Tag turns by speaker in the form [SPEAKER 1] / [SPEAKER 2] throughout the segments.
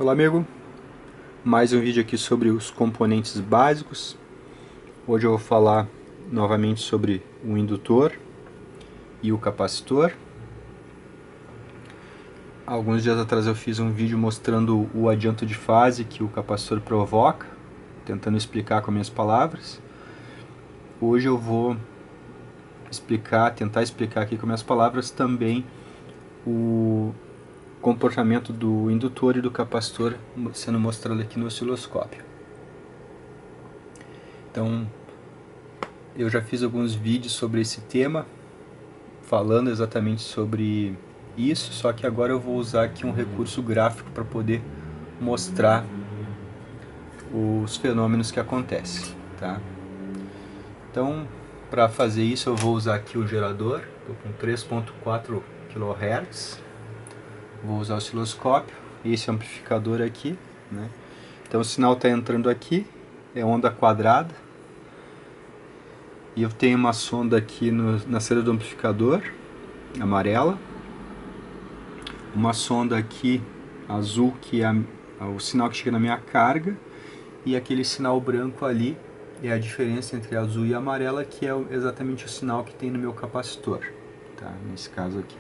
[SPEAKER 1] Olá amigo, mais um vídeo aqui sobre os componentes básicos. Hoje eu vou falar novamente sobre o indutor e o capacitor. Alguns dias atrás eu fiz um vídeo mostrando o adianto de fase que o capacitor provoca, tentando explicar com minhas palavras. Hoje eu vou tentar explicar aqui com minhas palavras também o comportamento do indutor e do capacitor sendo mostrado aqui no osciloscópio. Então, eu já fiz alguns vídeos sobre esse tema, falando exatamente sobre isso, só que agora eu vou usar aqui um recurso gráfico para poder mostrar os fenômenos que acontecem, tá? Então, para fazer isso eu vou usar aqui o gerador, estou com 3.4 kHz, vou usar o osciloscópio, esse amplificador aqui, né? Então o sinal está entrando aqui, é onda quadrada, e eu tenho uma sonda aqui na saída do amplificador, amarela, uma sonda aqui azul, que é o sinal que chega na minha carga, e aquele sinal branco ali é a diferença entre azul e amarela, que é exatamente o sinal que tem no meu capacitor, tá? Nesse caso aqui.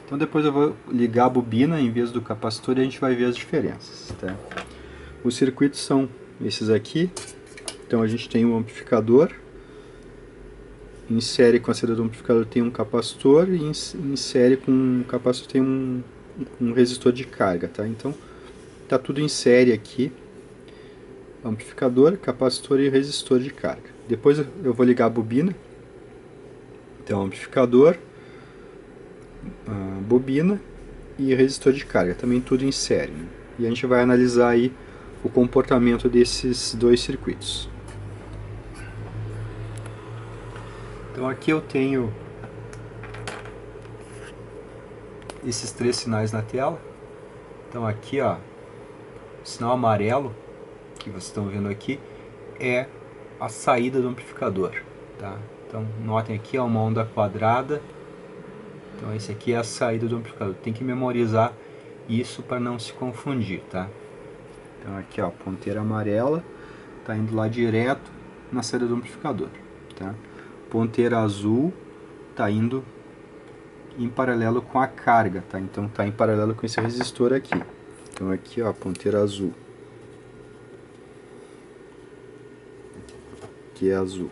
[SPEAKER 1] Então depois eu vou ligar a bobina em vez do capacitor e a gente vai ver as diferenças, tá? Os circuitos são esses aqui. Então a gente tem um amplificador, em série com a saída do amplificador tem um capacitor, e em série com o capacitor tem um resistor de carga, tá? Então tá tudo em série aqui, amplificador, capacitor e resistor de carga. Depois eu vou ligar a bobina, então amplificador, bobina e resistor de carga, também tudo em série, né? E a gente vai analisar aí o comportamento desses dois circuitos. Então aqui eu tenho esses três sinais na tela. Então aqui, ó, o sinal amarelo que vocês estão vendo aqui é a saída do amplificador, tá? Então notem aqui, ó, uma onda quadrada. Então esse aqui é a saída do amplificador. Tem que memorizar isso para não se confundir, tá? Então aqui, ó, ponteira amarela tá indo lá direto na saída do amplificador, tá? Ponteira azul tá indo em paralelo com a carga, tá? Então tá em paralelo com esse resistor aqui. Então aqui, ó, ponteira azul. Aqui é azul.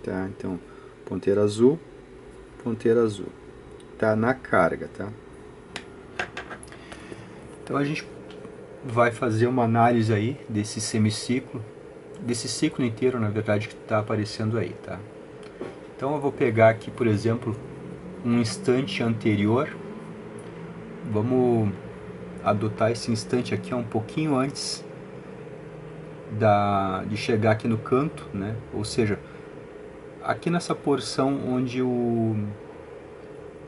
[SPEAKER 1] Tá? Então, ponteira azul, tá na carga, tá? Então a gente vai fazer uma análise aí desse semiciclo, desse ciclo inteiro, na verdade, que está aparecendo aí, tá? Então eu vou pegar aqui, por exemplo, um instante anterior. Vamos adotar esse instante aqui um pouquinho antes de chegar aqui no canto, né? Ou seja, aqui nessa porção onde o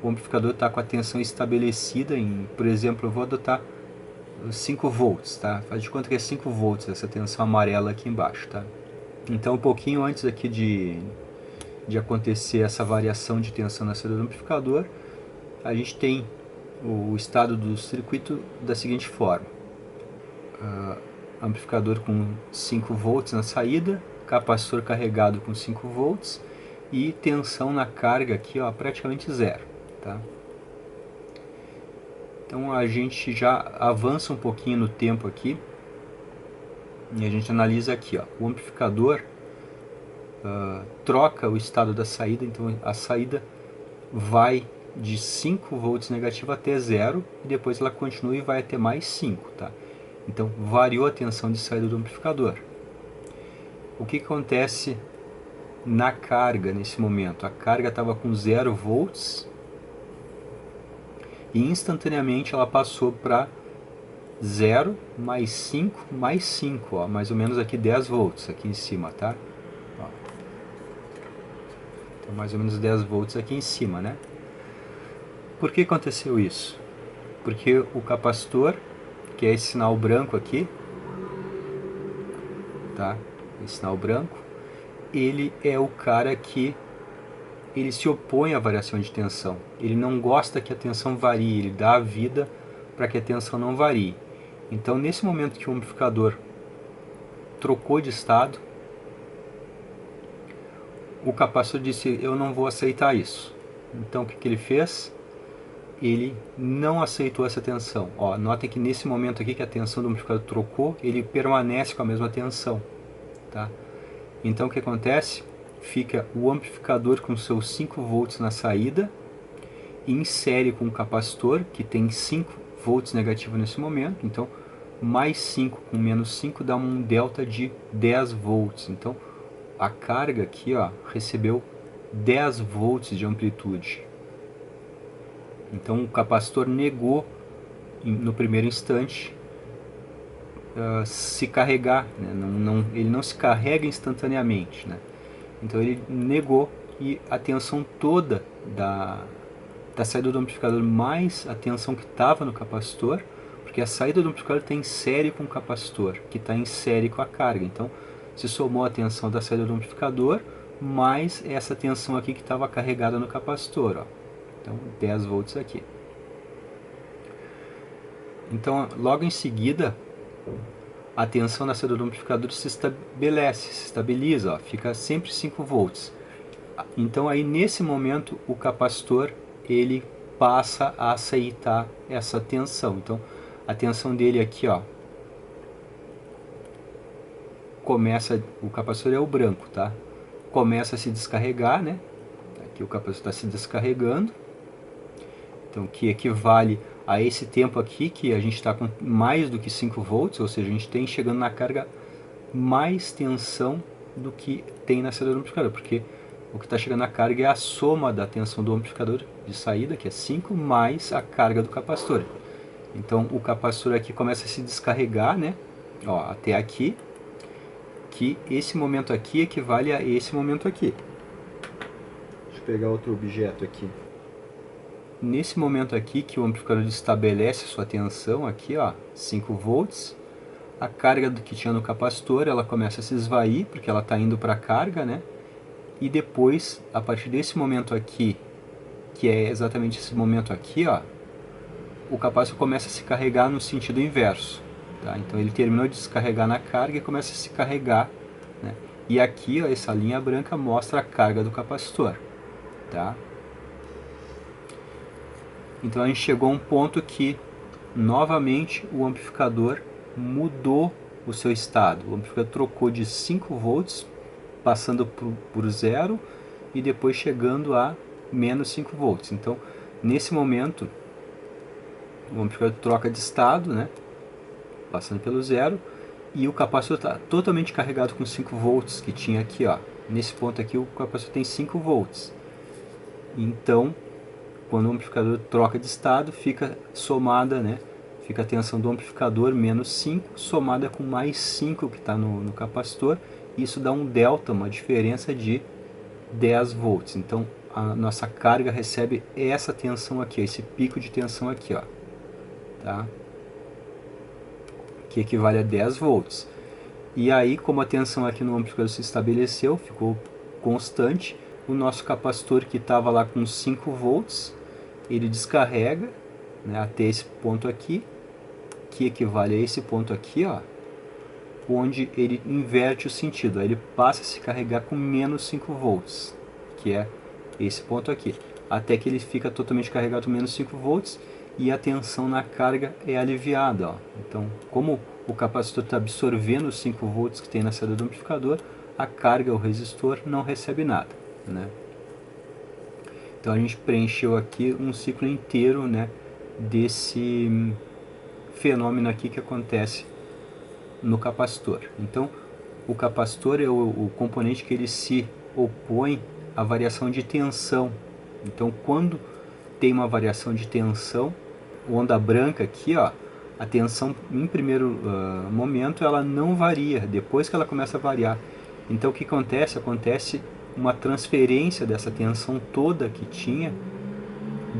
[SPEAKER 1] amplificador está com a tensão estabelecida em, por exemplo, eu vou adotar 5 volts, tá? Faz de conta que é 5 volts essa tensão amarela aqui embaixo, tá? Então um pouquinho antes aqui de acontecer essa variação de tensão na saída do amplificador, a gente tem o estado do circuito da seguinte forma: amplificador com 5 volts na saída, capacitor carregado com 5 volts e tensão na carga aqui, ó, praticamente zero, tá? Então a gente já avança um pouquinho no tempo aqui e a gente analisa aqui, ó, o amplificador troca o estado da saída. Então a saída vai de 5 volts negativo até zero e depois ela continua e vai até mais 5, tá? Então variou a tensão de saída do amplificador. O que acontece na carga nesse momento? A carga estava com 0 volts e instantaneamente ela passou para 0 mais 5 mais 5, ó, mais ou menos aqui 10 volts aqui em cima, tá? Ó. Então mais ou menos 10 volts aqui em cima, né? Por que aconteceu isso? Porque o capacitor, que é esse sinal branco aqui, tá? Esse sinal branco, ele é o cara que ele se opõe à variação de tensão. Ele não gosta que a tensão varie, ele dá a vida para que a tensão não varie. Então, nesse momento que o amplificador trocou de estado, o capacitor disse: eu não vou aceitar isso. Então, o que ele fez? Ele não aceitou essa tensão. Ó, notem que nesse momento aqui que a tensão do amplificador trocou, ele permanece com a mesma tensão. Tá? Então, o que acontece? Fica o amplificador com seus 5 volts na saída, em série com o capacitor, que tem 5 volts negativo nesse momento. Então, mais 5 com menos 5 dá um delta de 10 volts. Então, a carga aqui, ó, recebeu 10 volts de amplitude. Então, o capacitor negou, no primeiro instante, se carregar. Né? Ele não se carrega instantaneamente. Né? Então, ele negou, e a tensão toda da saída do amplificador mais a tensão que estava no capacitor, porque a saída do amplificador está em série com o capacitor, que está em série com a carga. Então, se somou a tensão da saída do amplificador mais essa tensão aqui que estava carregada no capacitor. Ó. Então, 10 volts aqui. Então, logo em seguida, a tensão da saída do amplificador se estabelece, se estabiliza, ó, fica sempre 5 volts. Então, aí nesse momento, o capacitor ele passa a aceitar essa tensão. Então, a tensão dele aqui, ó, começa, o capacitor é o branco, tá? Começa a se descarregar, né? Aqui o capacitor está se descarregando. Então, que equivale a esse tempo aqui, que a gente está com mais do que 5 volts, ou seja, a gente tem chegando na carga mais tensão do que tem na saída do amplificador, porque o que está chegando na carga é a soma da tensão do amplificador de saída, que é 5, mais a carga do capacitor. Então, o capacitor aqui começa a se descarregar, né? Ó, até aqui, que esse momento aqui equivale a esse momento aqui. Deixa eu pegar outro objeto aqui. Nesse momento aqui que o amplificador estabelece sua tensão aqui, ó, 5 volts, a carga do que tinha no capacitor, ela começa a se esvair, porque ela está indo para a carga, né? E depois, a partir desse momento aqui, que é exatamente esse momento aqui, ó, o capacitor começa a se carregar no sentido inverso. Tá? Então ele terminou de descarregar na carga e começa a se carregar. Né? E aqui, ó, essa linha branca mostra a carga do capacitor. Tá? Então a gente chegou a um ponto que, novamente, o amplificador mudou o seu estado. O amplificador trocou de 5 volts, passando por 0, e depois chegando a menos 5 volts. Então, nesse momento, o amplificador troca de estado, né? Passando pelo 0, e o capacitor está totalmente carregado com 5 volts que tinha aqui. Ó. Nesse ponto aqui, o capacitor tem 5 volts. Então, quando o amplificador troca de estado, fica somada, né? Fica a tensão do amplificador menos 5, somada com mais 5 que está no capacitor. Isso dá um delta, uma diferença de 10 volts. Então, a nossa carga recebe essa tensão aqui, esse pico de tensão aqui, ó. Tá? Que equivale a 10 volts. E aí, como a tensão aqui no amplificador se estabeleceu, ficou constante, o nosso capacitor que estava lá com 5 volts, ele descarrega, né, até esse ponto aqui, que equivale a esse ponto aqui, ó, onde ele inverte o sentido. Aí ele passa a se carregar com menos 5 volts, que é esse ponto aqui, até que ele fica totalmente carregado com menos 5 volts e a tensão na carga é aliviada. Ó. Então, como o capacitor está absorvendo os 5 volts que tem na saída do amplificador, a carga, o resistor, não recebe nada. Né? Então a gente preencheu aqui um ciclo inteiro, né, desse fenômeno aqui que acontece no capacitor. Então o capacitor é o componente que ele se opõe à variação de tensão. Então quando tem uma variação de tensão, onda branca aqui, ó, a tensão em primeiro momento ela não varia, depois que ela começa a variar. Então o que acontece? Acontece uma transferência dessa tensão toda que tinha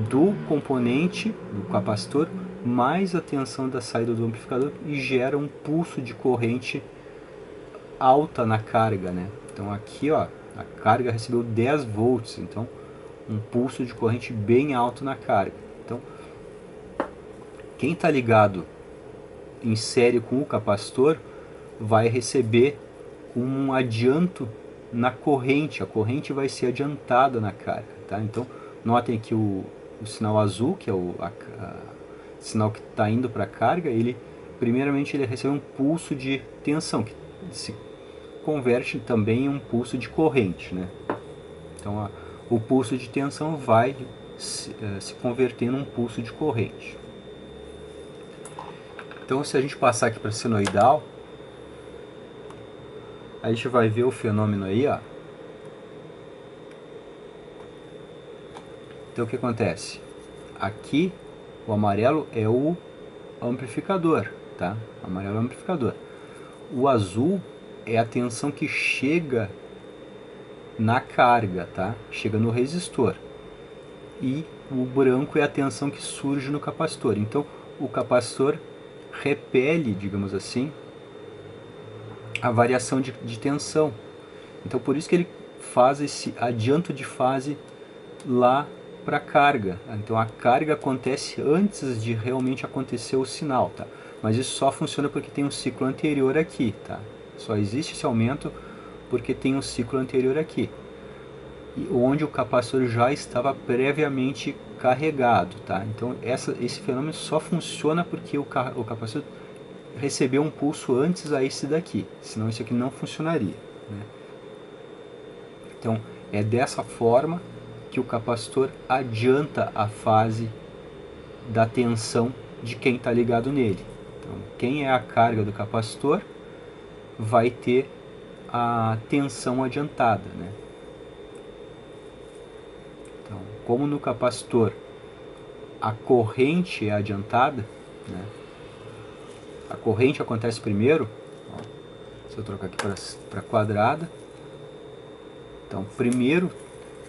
[SPEAKER 1] do componente do capacitor mais a tensão da saída do amplificador e gera um pulso de corrente alta na carga, né? Então aqui, ó, a carga recebeu 10 volts, então um pulso de corrente bem alto na carga. Então, quem está ligado em série com o capacitor vai receber um adianto na corrente, a corrente vai ser adiantada na carga, tá? Então, notem aqui o sinal azul, que é o sinal que está indo para a carga, primeiramente ele recebe um pulso de tensão, que se converte também em um pulso de corrente, né? Então, o pulso de tensão vai se converter num pulso de corrente. Então, se a gente passar aqui para a senoidal, a gente vai ver o fenômeno aí, ó. Então, o que acontece? Aqui, o amarelo é o amplificador, tá? O amarelo é o amplificador. O azul é a tensão que chega na carga, tá? Chega no resistor. E o branco é a tensão que surge no capacitor. Então, o capacitor repele, digamos assim, a variação de tensão. Então, por isso que ele faz esse adianto de fase lá para a carga. Então, a carga acontece antes de realmente acontecer o sinal, tá? Mas isso só funciona porque tem um ciclo anterior aqui, tá? Só existe esse aumento porque tem um ciclo anterior aqui, onde o capacitor já estava previamente carregado, tá? Então, esse fenômeno só funciona porque o capacitor recebeu um pulso antes a esse daqui, senão isso aqui não funcionaria, né? Então, é dessa forma que o capacitor adianta a fase da tensão de quem está ligado nele. Então, quem é a carga do capacitor vai ter a tensão adiantada, né? Então, como no capacitor a corrente é adiantada, né? A corrente acontece primeiro, ó, se eu trocar aqui para quadrada, então primeiro,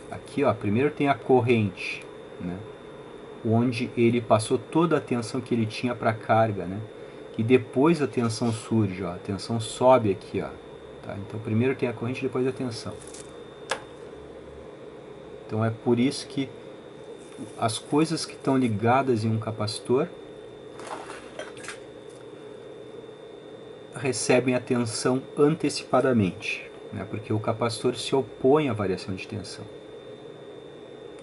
[SPEAKER 1] aqui ó, primeiro tem a corrente, né? Onde ele passou toda a tensão que ele tinha para a carga, né? E depois a tensão surge, ó, a tensão sobe aqui, ó, tá? Então primeiro tem a corrente, depois a tensão. Então é por isso que as coisas que estão ligadas em um capacitor recebem a tensão antecipadamente, né? Porque o capacitor se opõe à variação de tensão,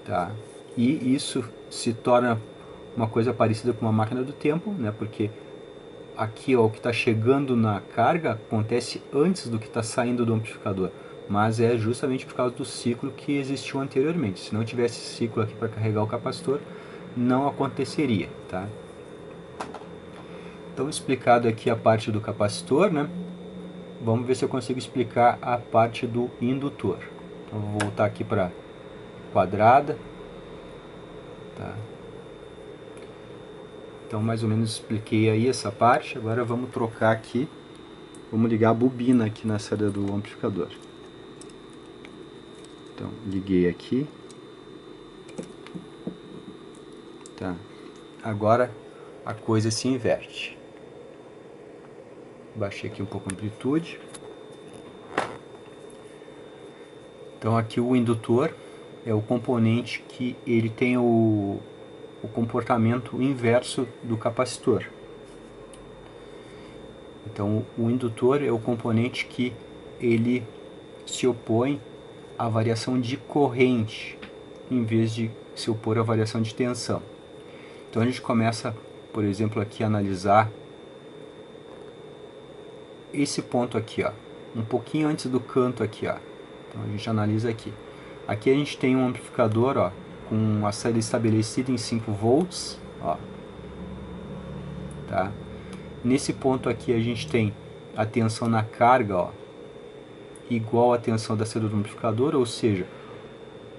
[SPEAKER 1] tá? E isso se torna uma coisa parecida com uma máquina do tempo, né? Porque aqui ó, o que está chegando na carga acontece antes do que está saindo do amplificador, mas é justamente por causa do ciclo que existiu anteriormente. Se não tivesse ciclo aqui para carregar o capacitor, não aconteceria, tá? Então, explicado aqui a parte do capacitor, né? Vamos ver se eu consigo explicar a parte do indutor. Então, vou voltar aqui para quadrada, tá? Então, mais ou menos expliquei aí essa parte. Agora vamos trocar aqui, vamos ligar a bobina aqui na saída do amplificador. Então, liguei aqui. Tá. Agora a coisa se inverte. Baixei aqui um pouco a amplitude. Então aqui o indutor é o componente que ele tem o comportamento inverso do capacitor. Então o indutor é o componente que ele se opõe à variação de corrente em vez de se opor à variação de tensão. Então a gente começa, por exemplo, aqui a analisar esse ponto aqui, ó, um pouquinho antes do canto aqui, ó. Então a gente analisa aqui. Aqui a gente tem um amplificador, ó, com a saída estabelecida em 5 volts, ó. Tá? Nesse ponto aqui a gente tem a tensão na carga, ó, igual à tensão da saída do amplificador, ou seja,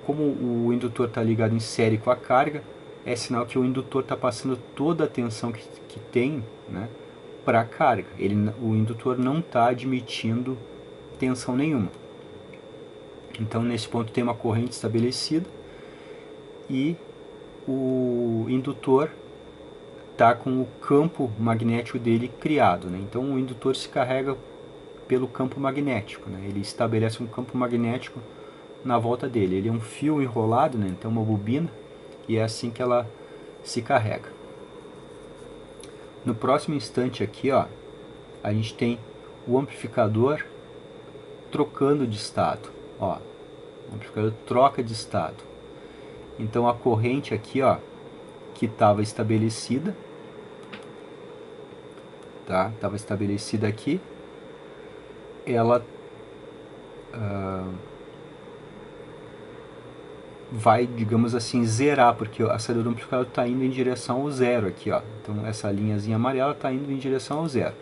[SPEAKER 1] como o indutor está ligado em série com a carga, é sinal que o indutor está passando toda a tensão que tem, né, para a carga. O indutor não está admitindo tensão nenhuma. Então nesse ponto tem uma corrente estabelecida e o indutor está com o campo magnético dele criado, né? Então o indutor se carrega pelo campo magnético, né? Ele estabelece um campo magnético na volta dele. Ele é um fio enrolado, né? Então uma bobina, e é assim que ela se carrega. No próximo instante aqui, ó, a gente tem o amplificador trocando de estado. Ó, o amplificador troca de estado. Então a corrente aqui, ó, que estava estabelecida, tá? Estava estabelecida aqui, ela vai, digamos assim, zerar, porque a saída do amplificador está indo em direção ao zero aqui, ó. Então essa linhazinha amarela está indo em direção ao zero.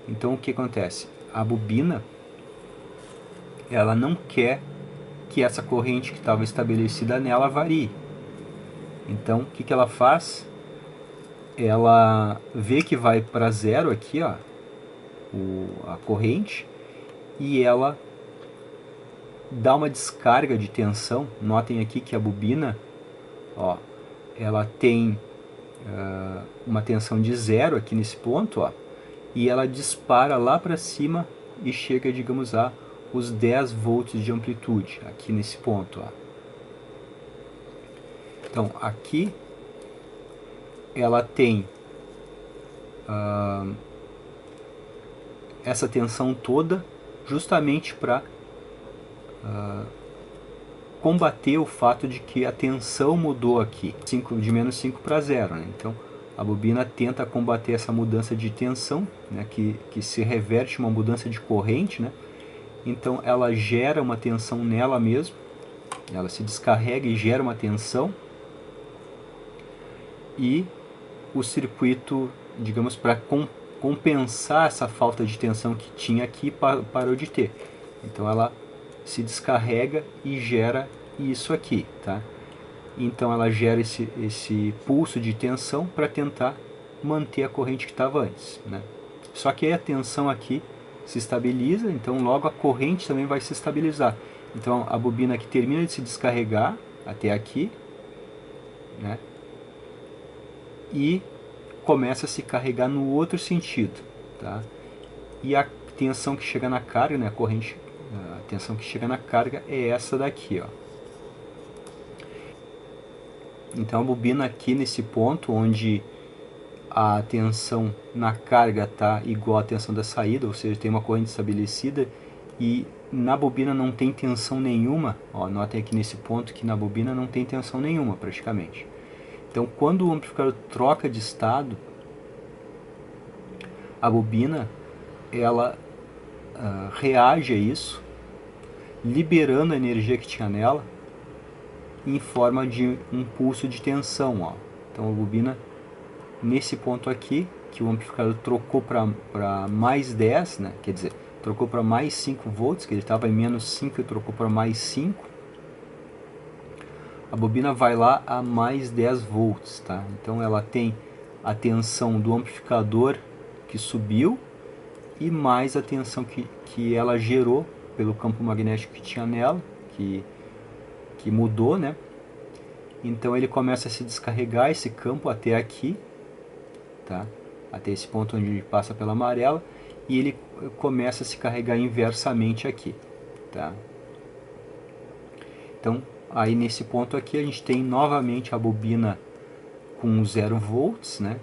[SPEAKER 1] Então o que acontece? A bobina, ela não quer que essa corrente que estava estabelecida nela varie. Então o que ela faz? Ela vê que vai para zero aqui, ó, a corrente, e ela dá uma descarga de tensão. Notem aqui que a bobina, ó, ela tem uma tensão de zero aqui nesse ponto, ó, e ela dispara lá para cima e chega, digamos, a os 10 volts de amplitude aqui nesse ponto, ó. Então aqui ela tem essa tensão toda justamente para combater o fato de que a tensão mudou aqui, de menos 5 para 0. Né? Então a bobina tenta combater essa mudança de tensão, né? que se reverte uma mudança de corrente. Né? Então ela gera uma tensão nela mesma, ela se descarrega e gera uma tensão, e o circuito, digamos, para compensar essa falta de tensão que tinha aqui, parou de ter. Então ela se descarrega e gera isso aqui, tá? Então ela gera esse pulso de tensão para tentar manter a corrente que estava antes, né? Só que aí a tensão aqui se estabiliza, então logo a corrente também vai se estabilizar. Então a bobina que termina de se descarregar até aqui, né? E começa a se carregar no outro sentido, tá? E a tensão que chega na carga, né, a tensão que chega na carga é essa daqui, ó. Então a bobina aqui nesse ponto onde a tensão na carga está igual à tensão da saída, ou seja, tem uma corrente estabelecida, e na bobina não tem tensão nenhuma, ó, notem aqui nesse ponto que na bobina não tem tensão nenhuma praticamente. Então quando o amplificador troca de estado, a bobina ela reage a isso, liberando a energia que tinha nela em forma de um pulso de tensão, ó. Então a bobina nesse ponto aqui, que o amplificador trocou para mais 10, né? Quer dizer, trocou para mais 5 volts, que ele estava em menos 5 e trocou para mais 5, a bobina vai lá a mais 10 volts, tá? Então ela tem a tensão do amplificador que subiu e mais a tensão que ela gerou pelo campo magnético que tinha nela, que mudou, né? Então ele começa a se descarregar esse campo até aqui, tá? Até esse ponto onde ele passa pela amarela, e ele começa a se carregar inversamente aqui, tá? Então aí nesse ponto aqui a gente tem novamente a bobina com 0 volts, né?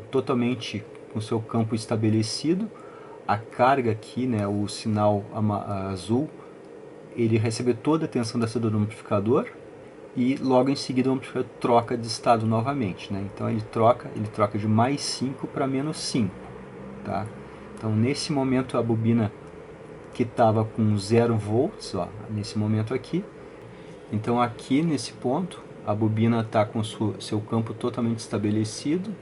[SPEAKER 1] Totalmente com seu campo estabelecido. A carga aqui, né, o sinal azul, ele recebe toda a tensão da saída do amplificador, e logo em seguida o amplificador troca de estado novamente, né? Então ele troca de mais 5 para menos 5, tá? Então nesse momento a bobina que estava com 0 volts, ó, nesse momento aqui, então aqui nesse ponto a bobina está com seu campo totalmente estabelecido,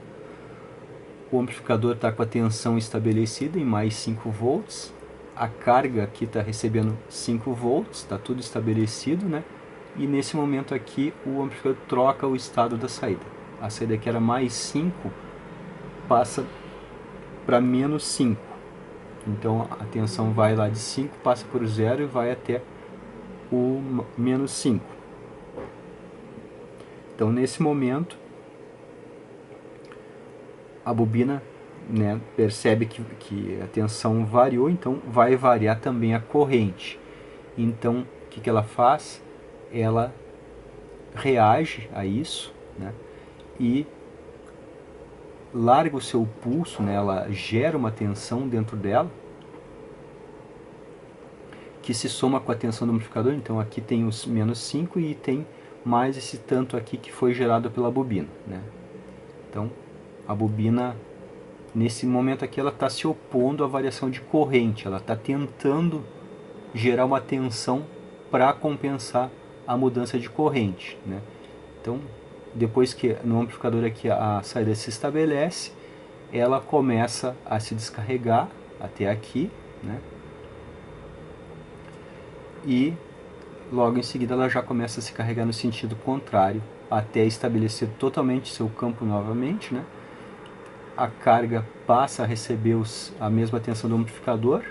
[SPEAKER 1] o amplificador está com a tensão estabelecida em mais 5 volts, a carga aqui está recebendo 5 volts, está tudo estabelecido, né? E nesse momento aqui o amplificador troca o estado da saída. A saída que era mais 5 passa para menos 5. Então a tensão vai lá de 5, passa por 0 e vai até o menos 5. Então nesse momento a bobina, né, percebe que a tensão variou, então vai variar também a corrente. Então que ela faz? Ela reage a isso, né? E larga o seu pulso, né? Ela gera uma tensão dentro dela que se soma com a tensão do amplificador. Então aqui tem os -5 e tem mais esse tanto aqui que foi gerado pela bobina, né? Então a bobina, nesse momento aqui, ela está se opondo à variação de corrente, ela está tentando gerar uma tensão para compensar a mudança de corrente, né? Então, depois que no amplificador aqui a saída se estabelece, ela começa a se descarregar até aqui, né? E logo em seguida ela já começa a se carregar no sentido contrário, até estabelecer totalmente seu campo novamente, né? A carga passa a receber a mesma tensão do amplificador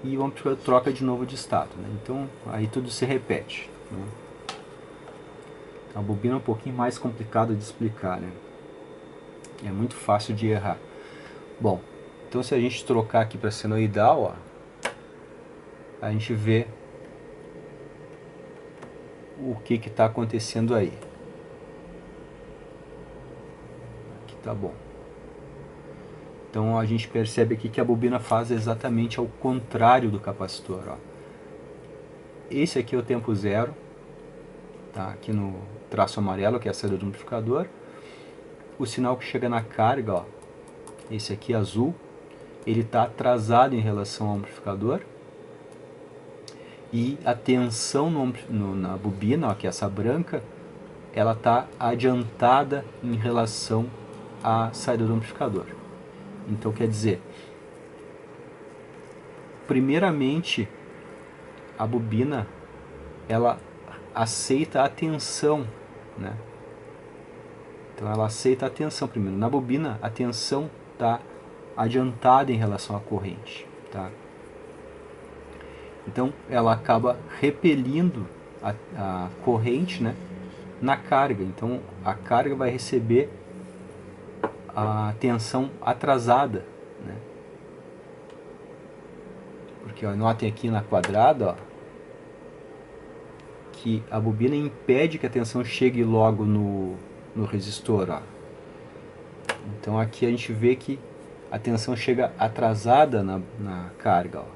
[SPEAKER 1] e o amplificador troca de novo de estado, né? Então aí tudo se repete, né? A bobina é um pouquinho mais complicada de explicar, né? É muito fácil de errar. Bom, então se a gente trocar aqui para senoidal, ó, a gente vê o que está acontecendo aí. Aqui tá bom. Então a gente percebe aqui que a bobina faz exatamente ao contrário do capacitor, ó. Esse aqui é o tempo zero, tá? Aqui no traço amarelo, que é a saída do amplificador. O sinal que chega na carga, ó, esse aqui azul, ele está atrasado em relação ao amplificador. E a tensão na bobina, ó, que é essa branca, ela está adiantada em relação à saída do amplificador. Então quer dizer, primeiramente a bobina ela aceita a tensão, né? Então ela aceita a tensão primeiro. Na bobina a tensão está adiantada em relação à corrente, tá? Então ela acaba repelindo a corrente, né, na carga. Então a carga vai receber a tensão atrasada, né? Porque ó, notem aqui na quadrada, ó, que a bobina impede que a tensão chegue logo no resistor, ó. Então aqui a gente vê que a tensão chega atrasada na carga, ó.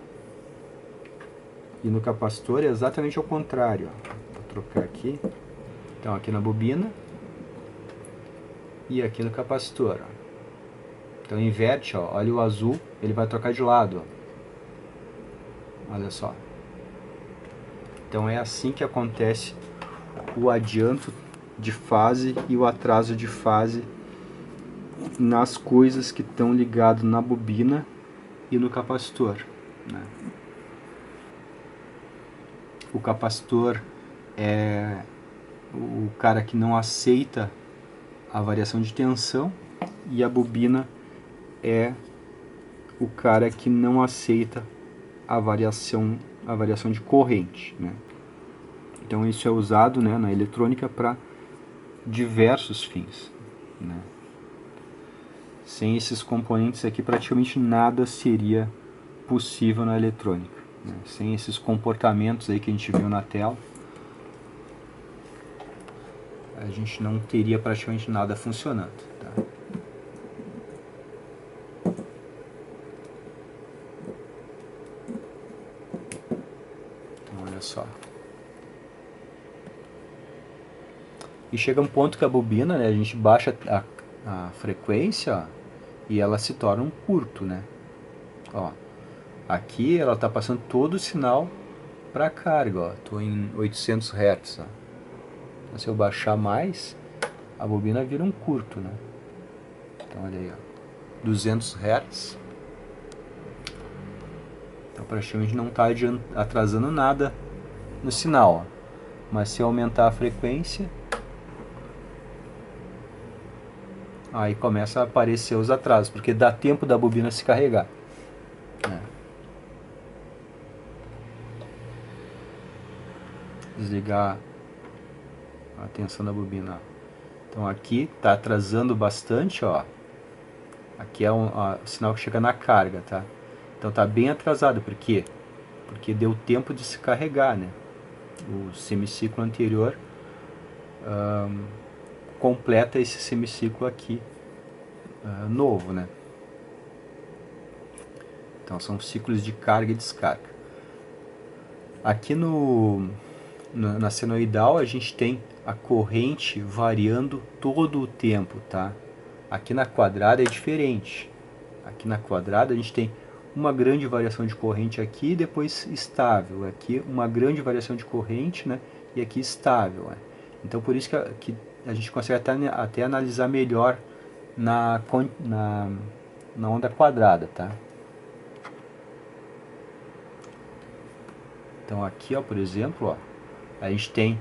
[SPEAKER 1] E no capacitor é exatamente ao contrário, ó. Vou trocar aqui. Então aqui na bobina e aqui no capacitor, ó. Então inverte, ó. Olha o azul, ele vai trocar de lado, ó. Olha só. Então é assim que acontece o adianto de fase e o atraso de fase nas coisas que estão ligadas na bobina e no capacitor, né? O capacitor é o cara que não aceita a variação de tensão e a bobina é o cara que não aceita a variação de corrente, né? Então isso é usado, né, na eletrônica para diversos fins, né? Sem esses componentes aqui praticamente nada seria possível na eletrônica, né? Sem esses comportamentos aí que a gente viu na tela, a gente não teria praticamente nada funcionando, tá? Então olha só. E chega um ponto que a bobina, né, a gente baixa a frequência, ó, e ela se torna um curto, né? Ó, aqui ela está passando todo o sinal para a carga, ó. Estou em 800 Hz, ó. Então, se eu baixar mais, a bobina vira um curto, né? Então olha aí, ó, 200 Hz. Então praticamente não está atrasando nada no sinal, ó. Mas se eu aumentar a frequência, aí começa a aparecer os atrasos, porque dá tempo da bobina se carregar, né? Desligar a tensão da bobina. Então aqui está atrasando bastante, ó. Aqui é o sinal que chega na carga, tá? Então está bem atrasado, porque porque deu tempo de se carregar, né? O semiciclo anterior completa esse semiciclo aqui novo, né? Então são ciclos de carga e descarga. Aqui na senoidal a gente tem a corrente variando todo o tempo, tá? Aqui na quadrada é diferente. Aqui na quadrada a gente tem uma grande variação de corrente aqui e depois estável. Aqui uma grande variação de corrente, né? E aqui estável, né? Então por isso que a gente consegue até analisar melhor na onda quadrada, tá? Então aqui, ó, por exemplo, ó, a gente tem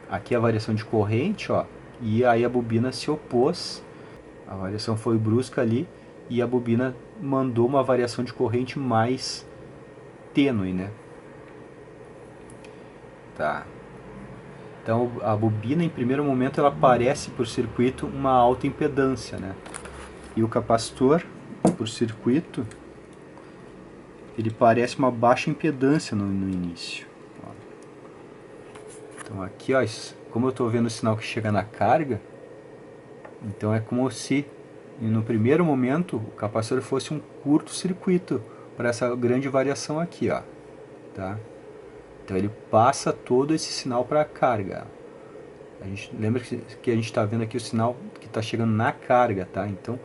[SPEAKER 1] aqui a variação de corrente, ó, e aí a bobina se opôs, a variação foi brusca ali e a bobina mandou uma variação de corrente mais tênue, né? Tá. Então a bobina em primeiro momento ela parece por circuito uma alta impedância, né? E o capacitor por circuito ele parece uma baixa impedância no início. Ó. Então aqui, ó, como eu estou vendo o sinal que chega na carga, então é como se no primeiro momento o capacitor fosse um curto-circuito para essa grande variação aqui, ó, tá? Então ele passa todo esse sinal para a carga. A gente lembra que a gente está vendo aqui o sinal que está chegando na carga, tá? Então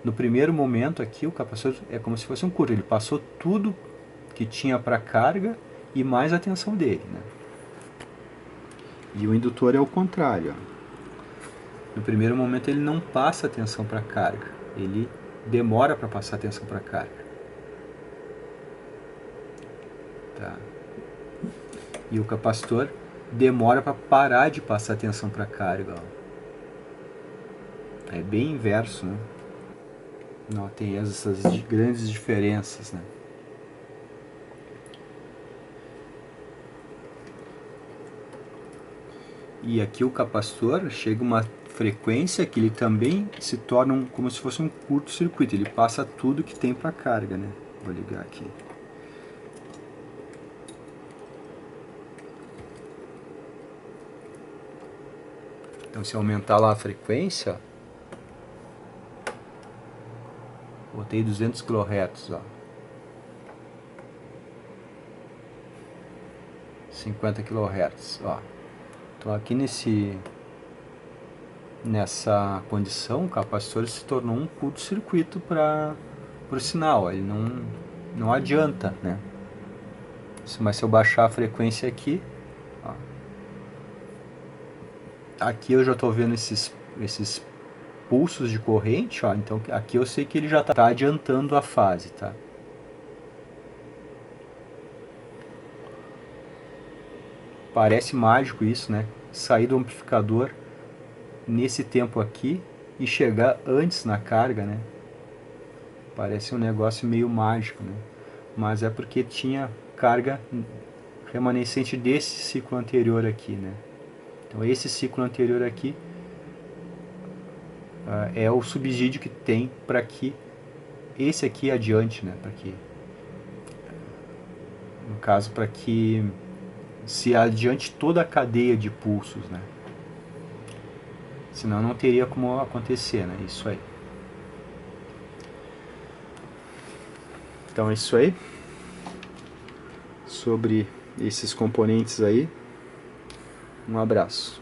[SPEAKER 1] no primeiro momento aqui o capacitor é como se fosse um curto, ele passou tudo que tinha para carga e mais a tensão dele, né? E o indutor é o contrário, ó. No primeiro momento ele não passa a tensão para carga, ele demora para passar a tensão para carga. Tá. E o capacitor demora para parar de passar a tensão para carga, ó. É bem inverso, né? Não, tem essas grandes diferenças, né? E aqui o capacitor chega a uma frequência que ele também se torna como se fosse um curto-circuito. Ele passa tudo que tem para carga, né? Vou ligar aqui. Então se aumentar lá a frequência, ó, botei 200 kHz, ó. 50 kHz, ó. Então aqui nessa condição o capacitor se tornou um curto-circuito para o sinal, ele não adianta, né? Mas se eu baixar a frequência aqui, ó, aqui eu já estou vendo esses pulsos de corrente, ó, então aqui eu sei que ele já está adiantando a fase, tá? Parece mágico isso, né? Sair do amplificador nesse tempo aqui e chegar antes na carga, né? Parece um negócio meio mágico, né? Mas é porque tinha carga remanescente desse ciclo anterior aqui, né? Então esse ciclo anterior aqui é o subsídio que tem para que esse aqui adiante, né? Para que, no caso, para que se adiante toda a cadeia de pulsos, né? Senão não teria como acontecer, né? Isso aí. Então é isso aí. Sobre esses componentes aí. Um abraço.